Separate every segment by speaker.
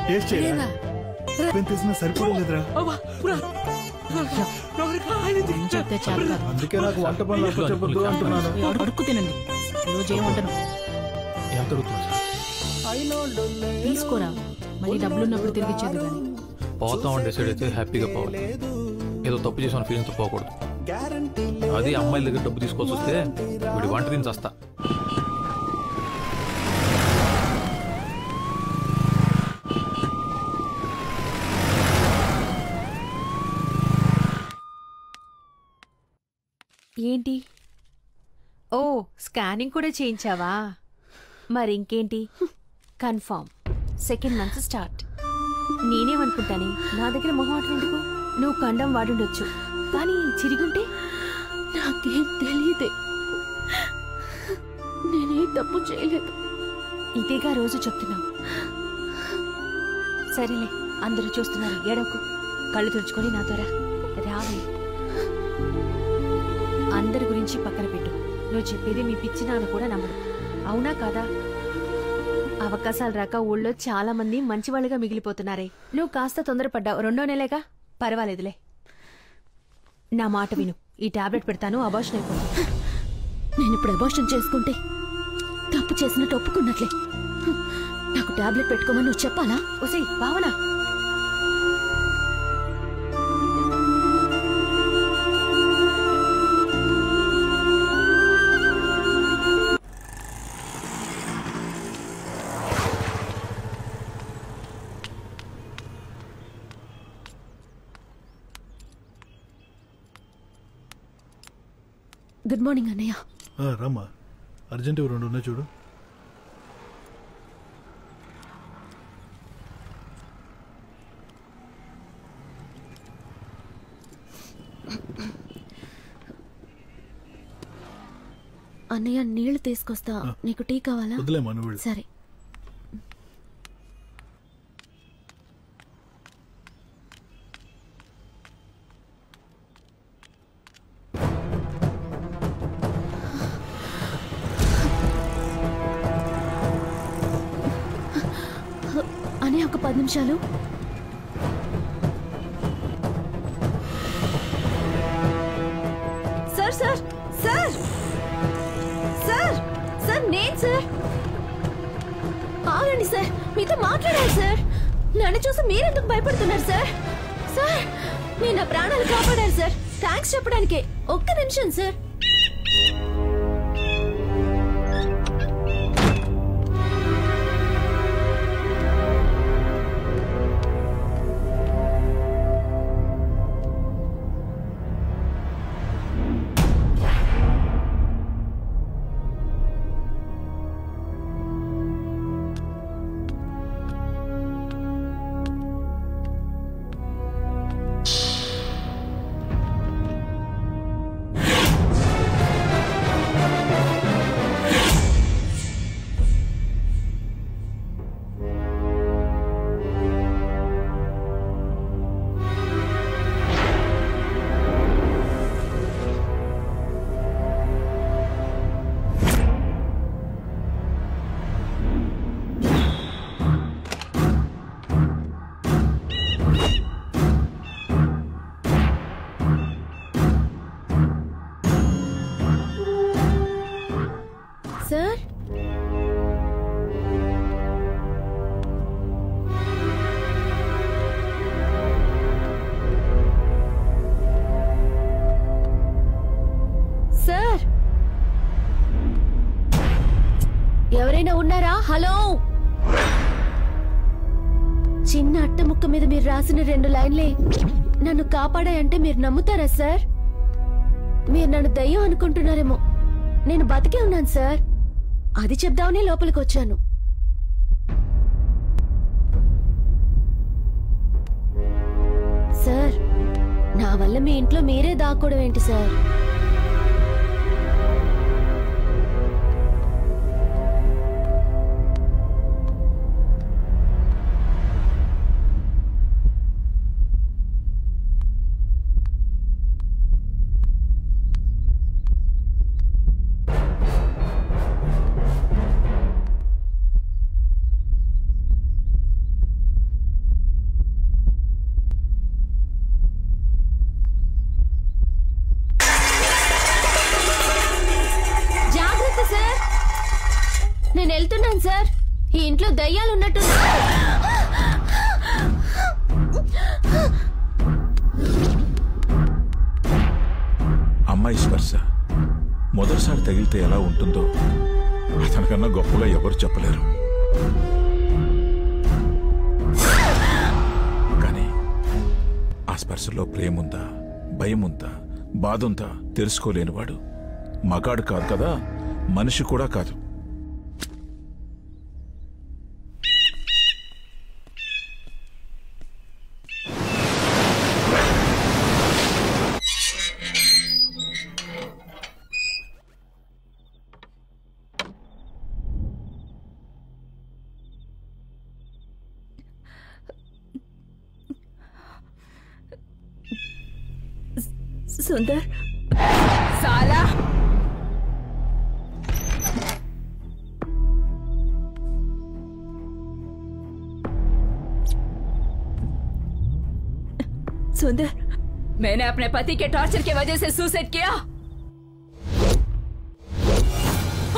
Speaker 1: Taste చేయరా తీసిన సరిపోలేదురా
Speaker 2: అందుకే నాకు వంట పనులు చెప్పొద్దు అంటున్నాను.
Speaker 3: అడుక్కు తినండి, రోజు ఏం వంటను తీసుకోరా, మళ్ళీ డబ్బులున్నప్పుడు తిరిగి ఇచ్చేది. కానీ
Speaker 4: పోతాం డిసైడ్ అయితే హ్యాపీగా పోవాలి. ఏదో తప్పు చేసిన ఫీలింగ్తో పోకూడదు. అది అమ్మాయిల దగ్గర డబ్బు తీసుకోవాల్సి వస్తే వీడి వంట తిని చస్తా.
Speaker 5: ఏంటి? ఓ, స్కానింగ్ కూడా చేయించావా? మరి ఇంకేంటి, కన్ఫర్మ్ సెకండ్ మంత్ స్టార్ట్. నేనేమనుకుంటానే, నా దగ్గర మొహమాటం ఎందుకు? నువ్వు కండం వాడుండొచ్చు, కానీ చిరిగుంటే
Speaker 3: నాకేం తెలియదే, నేనే తప్పు చేయలేదు.
Speaker 5: ఇదేగా రోజు చెప్తున్నావు. సరేలే, అందరూ చూస్తున్నారు, ఏడవకు. కళ్ళు తుడుచుకొని నాతో రావే. అందరి గురించి పక్కన పెట్టు. నువ్వు చెప్పేది మీ పిచ్చి నాన్న కూడా నమ్మడు. అవునా కాదా? అవకాశాలు రాక ఊళ్ళో చాలా మంది మంచివాళ్ళుగా మిగిలిపోతున్నారే. నువ్వు కాస్త తొందరపడ్డావు. 2వ నెలేగా, పర్వాలేదులే. నా మాట విను, ఈ టాబ్లెట్ పెడతాను, అబార్షన్ అయిపోతుంది.
Speaker 3: నేను ఇప్పుడు అబార్షన్ చేసుకుంటే తప్పు చేసినట్టు ఒప్పుకున్నట్లే. నాకు టాబ్లెట్ పెట్టుకోమని నువ్వు చెప్పాలా?
Speaker 5: ఒసే భావన,
Speaker 3: గుడ్ మార్నింగ్ అన్నయ్య.
Speaker 1: రమ్మా, అర్జెంట్ 2 ఉన్నాయి చూడు.
Speaker 3: అన్నయ్య నీళ్లు తీసుకొస్తా, నీకు టీ కావాలా?
Speaker 1: వదిలేమా, నువ్వు వెళ్ళు.
Speaker 3: సరే. అనే ఒక 10 నిమిషాలు.
Speaker 5: Sir sir sir sir sir, నేను సార్.
Speaker 3: ఆగండి సార్, మీతో మాట్లాడాలి సార్. నన్ను చూసి మీరెందుకు భయపడుతున్నారు సార్? సార్, మీరు నా ప్రాణాలు కాపాడారు సార్. థ్యాంక్స్ చెప్పడానికే. ఒక్క నిమిషం సార్. సార్, సార్, ఎవరైనా ఉన్నారా? హలో. చిన్న అట్ట ముక్క మీద మీరు రాసిన 2 లైన్లే నన్ను కాపాడాయంటే మీరు నమ్ముతారా సార్? మీరు నన్ను దయ్యం అనుకుంటున్నారేమో. నేను బతికే ఉన్నాను సార్. అది చెప్దామని లోపలికి వచ్చాను. సార్, నా వల్ల మీ ఇంట్లో మీరే దాక్కోవడం ఏంటి సార్? చెప్తున్నాను సార్, ఈ ఇంట్లో దయ్యాలు ఉన్నట్టు.
Speaker 2: అమ్మాయి స్పర్శ మొదటిసారి తగిలితే ఎలా ఉంటుందో అతనికన్నా గొప్పగా ఎవరు చెప్పలేరు. కానీ ఆ స్పర్శలో ప్రేముందా, భయముందా, బాధుందా తెలుసుకోలేనివాడు మగాడు కాదు కదా, మనిషి కూడా కాదు.
Speaker 3: సుందర్
Speaker 5: సాలా
Speaker 3: सुंदर,
Speaker 5: मैंने अपने पति के टॉर्चर की वजह से सुसाइड किया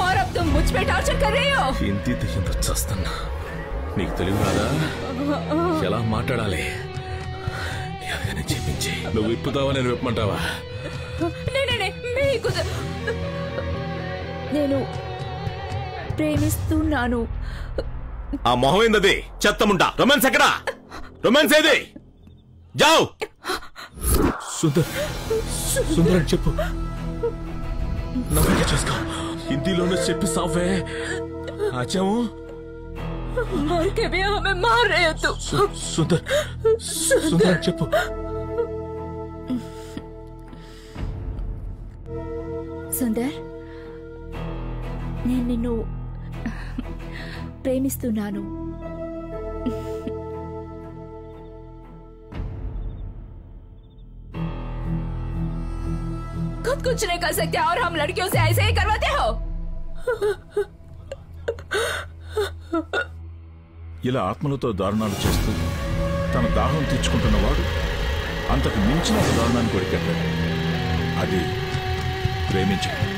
Speaker 5: और अब तुम मुझ पे टॉर्चर कर रही हो.
Speaker 6: ఇంటి దయ్యంతో చస్తున్నా. నీకు తెలివి రాదా ఎలా మాట్లాడాలి? ఎలాగైనా చెప్పించి నువ్వు విప్పుతావా, నేను విప్పమంటావా?
Speaker 3: నేను ప్రేమిస్తున్నాను.
Speaker 6: ఆ మొహం ఏందది? చెత్తముంటా. రొమాన్స్ ఎక్కడా? రొమాన్స్ ఏది? జావ్. సుందర్, సుందర్ అని చెప్పు. నవ్వుగా చేసుకో. హిందీలోనే చెప్పి సావే. ఆచాము
Speaker 5: मर के भी हमें मार रहे हो तुम.
Speaker 6: సుందర్, సుందర్ అని చెప్పు.
Speaker 3: సుందర్, నేను నిన్ను ప్రేమిస్తున్నాను.
Speaker 5: खुद कुछ नहीं कर सकते और हम लड़कियों से ऐसे ही करवाते हो.
Speaker 2: ఇలా ఆత్మలతో దారుణాలు చేస్తూ తన దాహం తీర్చుకుంటున్నవాడు అంతకు మించిన ఒక దారుణాన్ని కొరికెట్టాడు. అది ప్రేమించడం.